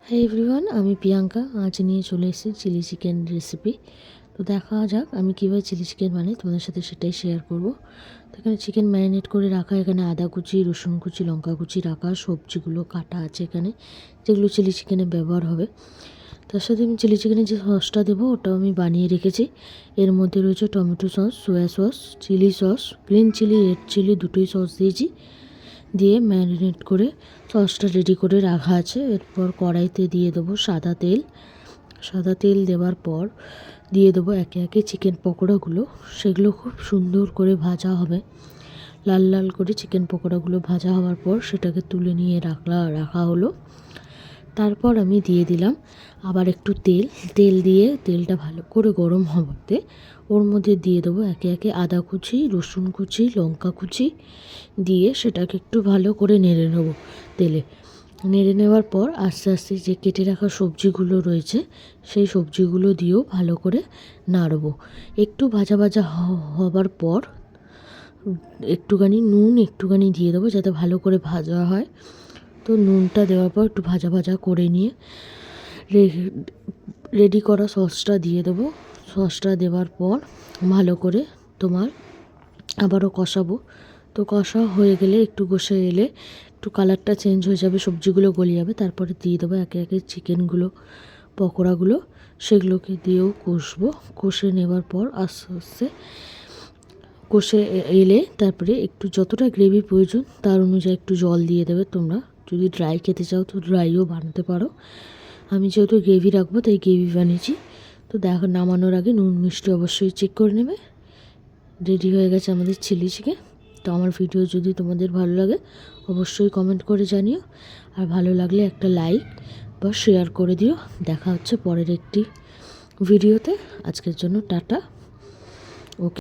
Hi everyone, আমি প্রিয়াঙ্কা। আজ নিয়ে চলে এসেছি চিলি চিকেন রেসিপি। তো দেখা যাক আমি কীভাবে চিলি চিকেন বানাই, তোমাদের সাথে সেটাই শেয়ার করব। তো এখানে চিকেন ম্যারিনেট করে রাখা, এখানে আদা কুচি, রসুন কুচি, লঙ্কা কুচি রাখা, সবজিগুলো কাটা আছে এখানে, যেগুলো চিলি চিকেনে ব্যবহার হবে। তার সাথে আমি চিলি চিকেনের যে সসটা দেবো ওটাও আমি বানিয়ে রেখেছি। এর মধ্যে রয়েছে tomato sauce, soya sauce, chilli sauce, green chilli, red chilli, দুটোই সস দিয়েছি। দিয়ে ম্যারিনেট করে সসটা রেডি করে রাখা আছে। এরপর কড়াইতে দিয়ে দেবো সাদা তেল দেওয়ার পর দিয়ে দেবো একে একে চিকেন পকোড়াগুলো। সেগুলো খুব সুন্দর করে ভাজা হবে, লাল লাল করে চিকেন পকোড়াগুলো ভাজা হওয়ার পর সেটাকে তুলে নিয়ে রাখা হলো। তারপর আমি দিয়ে দিলাম আবার একটু তেল দিয়ে তেলটা ভালো করে গরম হতে ওর মধ্যে দিয়ে দেবো একে একে আদা কুচি, রসুন কুচি, লঙ্কা কুচি দিয়ে সেটাকে একটু ভালো করে নেড়ে নেব। তেলে নেড়ে নেওয়ার পর আস্তে আস্তে যে কেটে রাখা সবজিগুলো রয়েছে সেই সবজিগুলো দিয়েও ভালো করে নাড়ব। একটু ভাজা ভাজা হবার পর একটুখানি নুন দিয়ে দেবো যাতে ভালো করে ভাজা হয়। তো নুনটা দেওয়ার পর একটু ভাজা ভাজা করে নিয়ে রেডি করা সসটা দিয়ে দেবো। সসটা দেওয়ার পর ভালো করে আবারও কষাবো। তো কষা হয়ে গেলে একটু কষে এলে একটু কালারটা চেঞ্জ হয়ে যাবে, সবজিগুলো গলে যাবে, তারপরে দিয়ে দেবো একে একে চিকেনগুলো, পকোড়াগুলো, সেগুলোকে দিয়েও কষে নেওয়ার পর আস্তে আস্তে কষে এলে তারপরে একটু যতটা গ্রেভি প্রয়োজন তার অনুযায়ী একটু জল দিয়ে দেবে। তোমরা যদি ড্রাই খেতে চাও তো ড্রাইও বানাতে পারো। আমি যেহেতু গ্রেভি রাখবো তাই গ্রেভি বানিয়েছি। তো দেখো, নামানোর আগে নুন মিষ্টি অবশ্যই চেক করে নেবে। রেডি হয়ে গেছে আমাদের চিলি চিকেন। তো আমার ভিডিও যদি তোমাদের ভালো লাগে অবশ্যই কমেন্ট করে জানিও, আর ভালো লাগলে একটা লাইক বা শেয়ার করে দিও। দেখা হচ্ছে পরের একটি ভিডিওতে। আজকের জন্য টাটা।